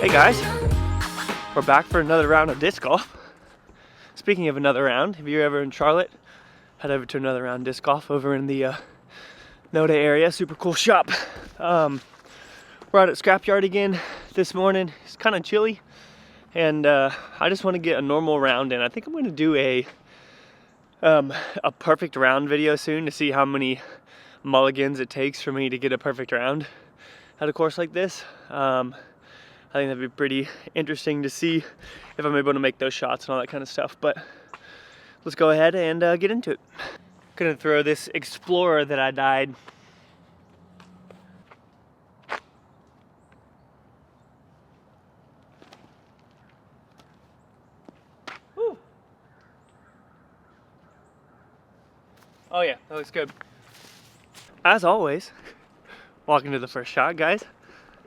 Hey guys, we're back for another round of disc golf. Speaking of another round, if you're ever in Charlotte, head over to another round disc golf over in the Noda area. Super cool shop. We're out at Scrapyard again this morning. It's kind of chilly, and I just want to get a normal round in. I think I'm going to do a perfect round video soon to see how many mulligans it takes for me to get a perfect round at a course like this. I think that'd be pretty interesting to see if I'm able to make those shots and all that kind of stuff. But let's go ahead and get into it. Gonna throw this Explorer that I dyed. Woo. Oh yeah, that looks good. As always, walking to the first shot, guys.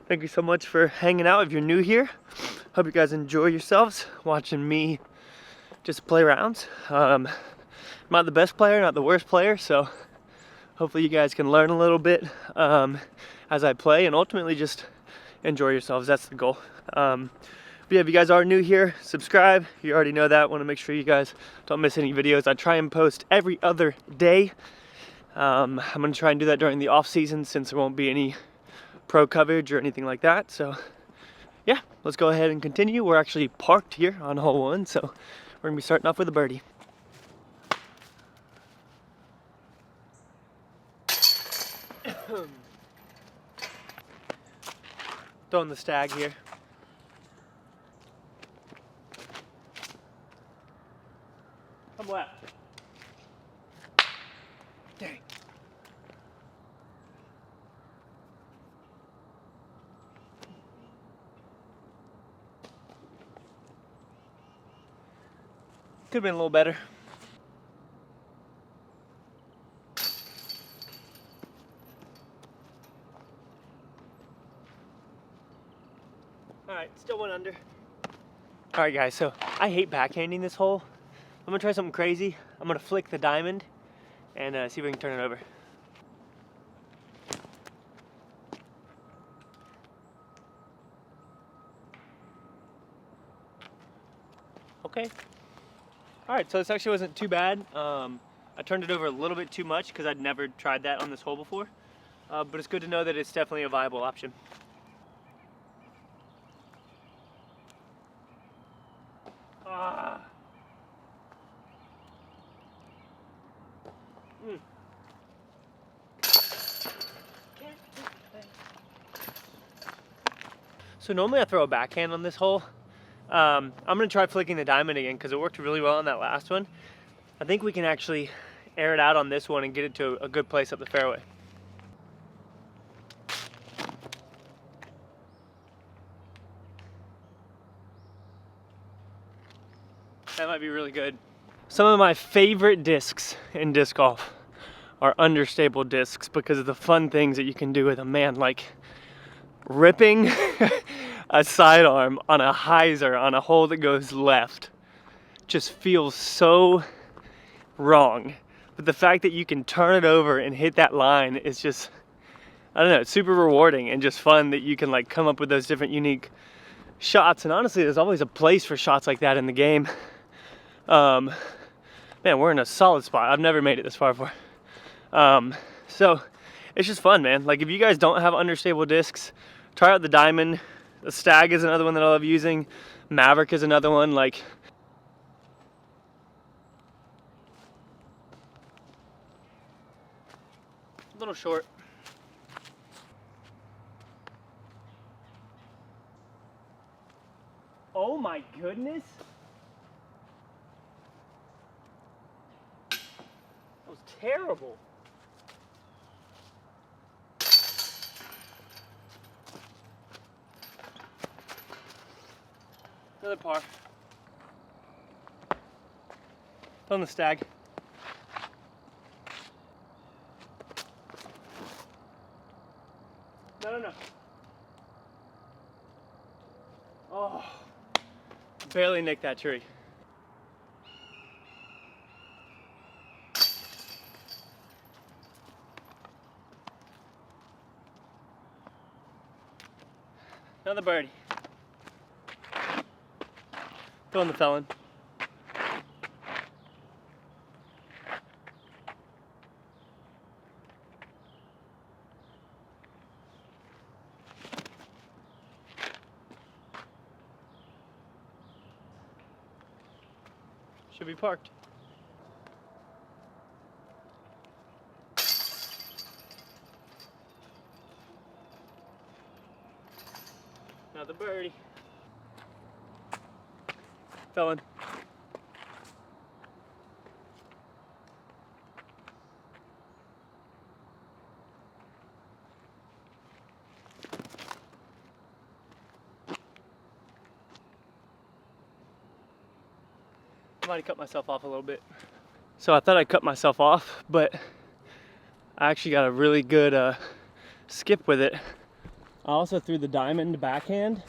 Thank you so much for hanging out. If you're new here, hope you guys enjoy yourselves watching me just play rounds. I'm not the best player, not the worst player, so hopefully you guys can learn a little bit as I play and ultimately just enjoy yourselves. That's the goal. But yeah, if you guys are new here, subscribe. You already know that. Want to make sure you guys don't miss any videos. I try and post every other day. I'm going to try and do that during the off season since there won't be any pro coverage or anything like that. So yeah, let's go ahead and continue. We're actually parked here on hole 1, so we're gonna be starting off with a birdie. Throwing the stag here. Come left. Dang. Could have been a little better. Alright, still one under. Alright guys, so I hate backhanding this hole. I'm gonna try something crazy. I'm gonna flick the diamond and see if we can turn it over. Okay. Alright, so this actually wasn't too bad. I turned it over a little bit too much because I'd never tried that on this hole before. But it's good to know that it's definitely a viable option. So normally I throw a backhand on this hole. I'm gonna try flicking the diamond again because it worked really well on that last one. I think we can actually air it out on this one and get it to a good place up the fairway. That might be really good. Some of my favorite discs in disc golf are understable discs because of the fun things that you can do with them. Man, like ripping a sidearm on a hyzer on a hole that goes left just feels so wrong. But the fact that you can turn it over and hit that line is just, I don't know, it's super rewarding and just fun that you can like come up with those different unique shots. And honestly, there's always a place for shots like that in the game. Man, we're in a solid spot. I've never made it this far before. So it's just fun, man. Like if you guys don't have understable discs, try out the diamond. The stag is another one that I love using. Maverick is another one. Like, a little short. Oh my goodness. That was terrible. Another par. On the stag. No. Oh, barely nicked that tree. Another birdie. Throwing the felon. Should be parked. Another birdie. Felon. I might have cut myself off a little bit. So I thought I cut myself off, but I actually got a really good skip with it. I also threw the diamond backhand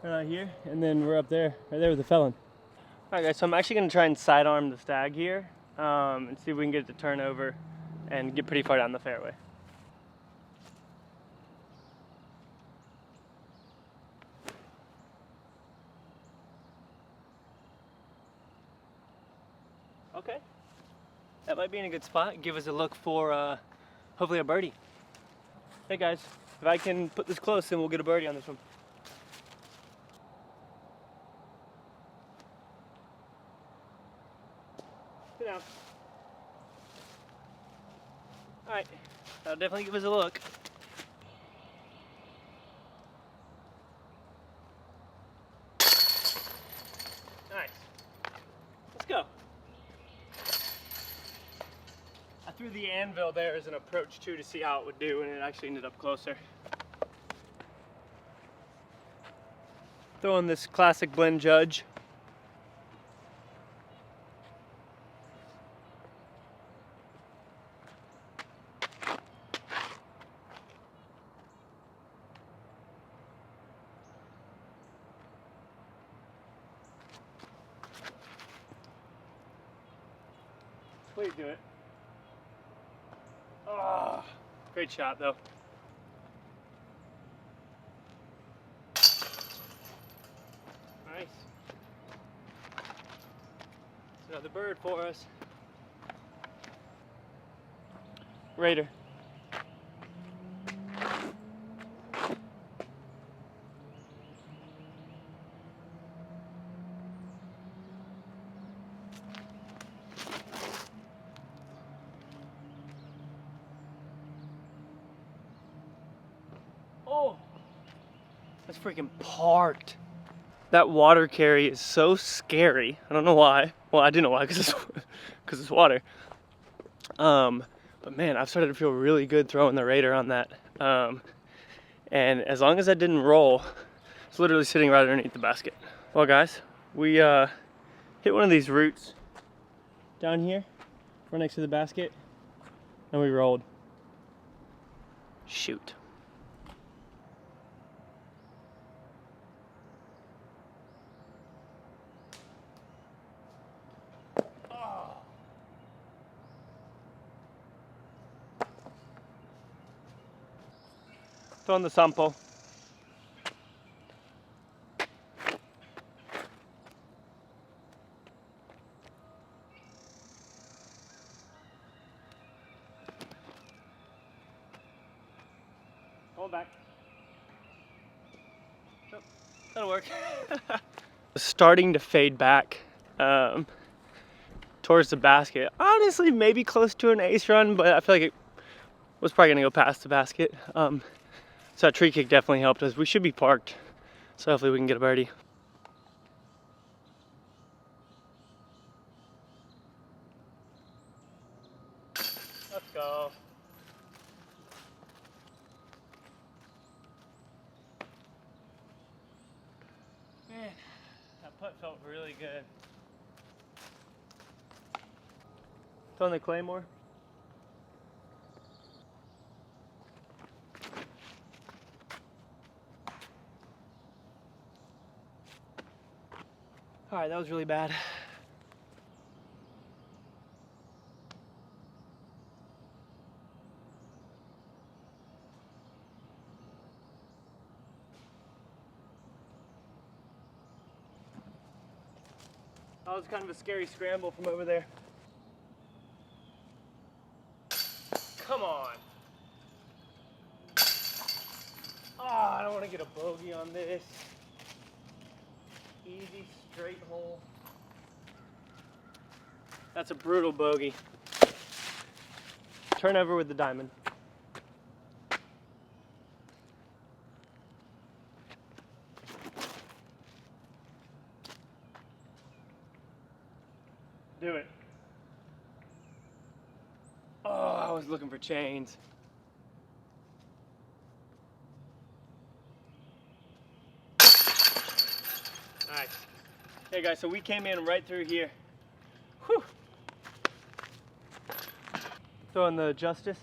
right here, and then we're up there, right there with the felon. All right guys, so I'm actually gonna try and sidearm the stag here and see if we can get it to turn over and get pretty far down the fairway. Okay, that might be in a good spot. Give us a look for hopefully a birdie. Hey guys, if I can put this close, then we'll get a birdie on this one. Sit down. All right, that'll definitely give us a look. Nice. Let's go. I threw the anvil there as an approach too to see how it would do, and it actually ended up closer. Throwing this classic blend judge. Please do it. Oh, great shot though. Nice. It's another bird for us. Raider. Oh, that's freaking parked. That water carry is so scary. I don't know why. Well, I do know why, because it's water. But man, I've started to feel really good throwing the Raider on that. And as long as I didn't roll, it's literally sitting right underneath the basket. Well guys, we hit one of these roots down here, right next to the basket, and we rolled. Shoot. Throwing the sample. Going back. Oh, that'll work. Starting to fade back towards the basket. Honestly, maybe close to an ace run, but I feel like it was probably gonna go past the basket. So that tree kick definitely helped us. We should be parked, so hopefully we can get a birdie. Let's go. Man, that putt felt really good. Throwing the claymore. All right, that was really bad. That was kind of a scary scramble from over there. Come on. Oh, I don't want to get a bogey on this. Easy, straight hole. That's a brutal bogey. Turn over with the diamond. Do it. Oh, I was looking for chains. Nice. Hey guys, so we came in right through here. Whew. Throwing the Justice.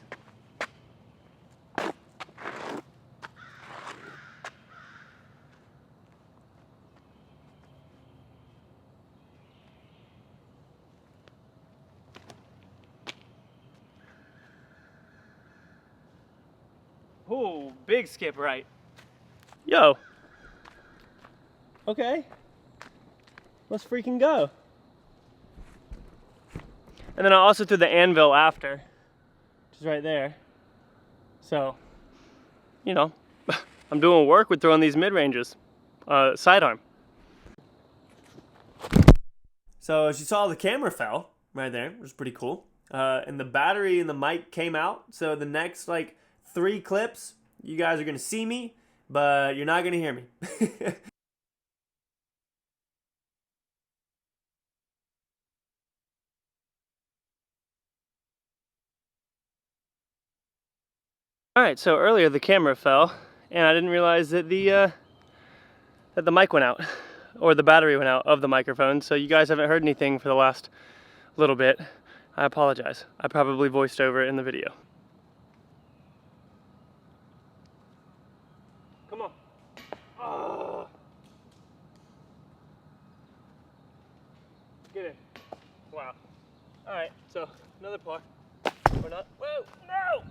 Oh, big skip right. Yo. Okay. Let's freaking go. And then I also threw the anvil after, which is right there. So, you know, I'm doing work with throwing these mid-ranges. Sidearm. So as you saw, the camera fell right there, which was pretty cool. And the battery and the mic came out. So the next like 3 clips, you guys are gonna see me, but you're not gonna hear me. Alright, so earlier the camera fell, and I didn't realize that the mic went out, or the battery went out of the microphone, so you guys haven't heard anything for the last little bit. I apologize. I probably voiced over it in the video. Come on. Oh. Get in. Wow. Alright, so another par. We're not. Whoa! No!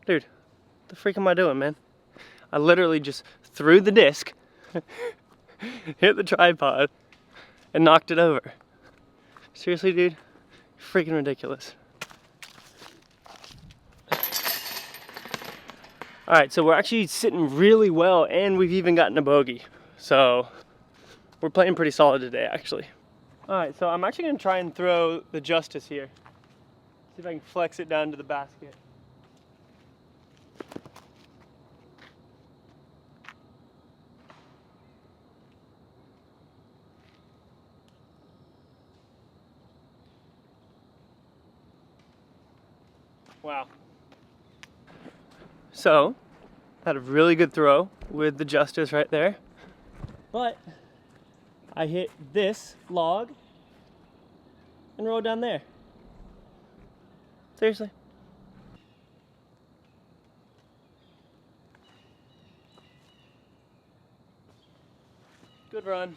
Dude, what the freak am I doing, man? I literally just threw the disc, hit the tripod, and knocked it over. Seriously, dude? Freaking ridiculous. Alright, so we're actually sitting really well, and we've even gotten a bogey. So, we're playing pretty solid today, actually. Alright, so I'm actually going to try and throw the Justice here. See if I can flex it down to the basket. Wow. So, had a really good throw with the Justice right there. But I hit this log and rolled down there. Seriously. Good run.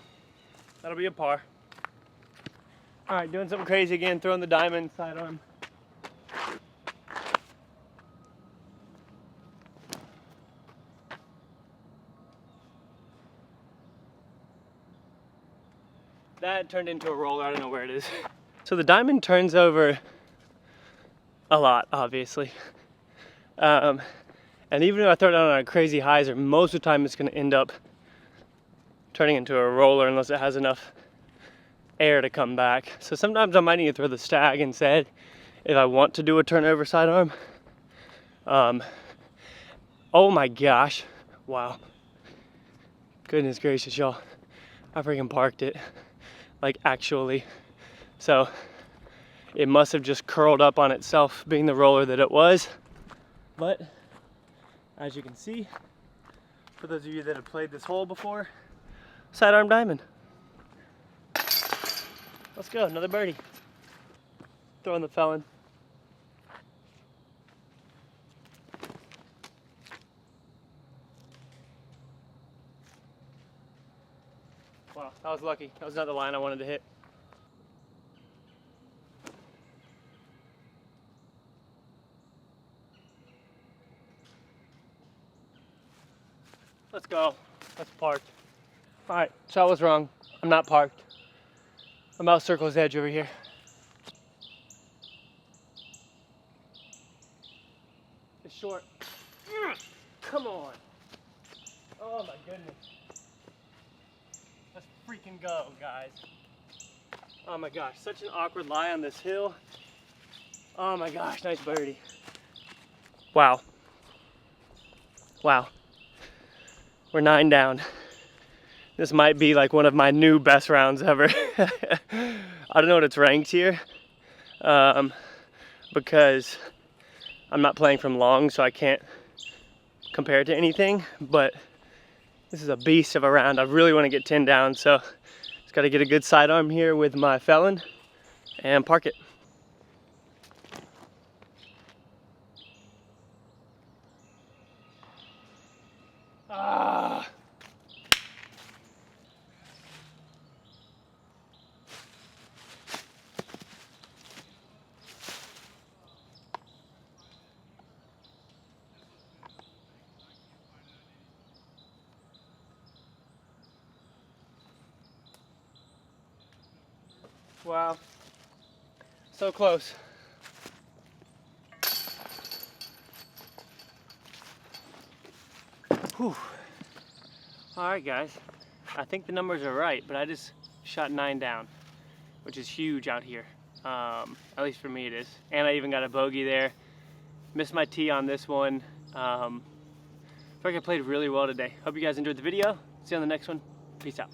That'll be a par. Alright, doing something crazy again, throwing the diamond sidearm. That turned into a roller, I don't know where it is. So the diamond turns over a lot, obviously. And even if I throw it down on a crazy hyzer, most of the time it's gonna end up turning into a roller unless it has enough air to come back. So sometimes I might need to throw the stag instead if I want to do a turnover sidearm. Oh my gosh, wow. Goodness gracious, y'all. I freaking parked it. Like actually. So it must have just curled up on itself being the roller that it was. But as you can see, for those of you that have played this hole before, sidearm diamond. Let's go, another birdie. Throwing the felon. Wow, that was lucky. That was not the line I wanted to hit. Let's go. Let's park. All right, so I was wrong. I'm not parked. I'm out Circle's Edge over here. It's short. Come on. Oh my goodness. Let's freaking go, guys. Oh my gosh, such an awkward lie on this hill. Oh my gosh, nice birdie. Wow. Wow. We're 9 down. This might be like one of my new best rounds ever. I don't know what it's ranked here because I'm not playing from long, so I can't compare it to anything, but this is a beast of a round. I really want to get 10 down, so just got to get a good sidearm here with my felon and park it. Ah. Wow, so close. Whew. All right, guys, I think the numbers are right, but I just shot 9 down, which is huge out here. At least for me it is. And I even got a bogey there. Missed my tee on this one. I feel like I played really well today. Hope you guys enjoyed the video. See you on the next one. Peace out.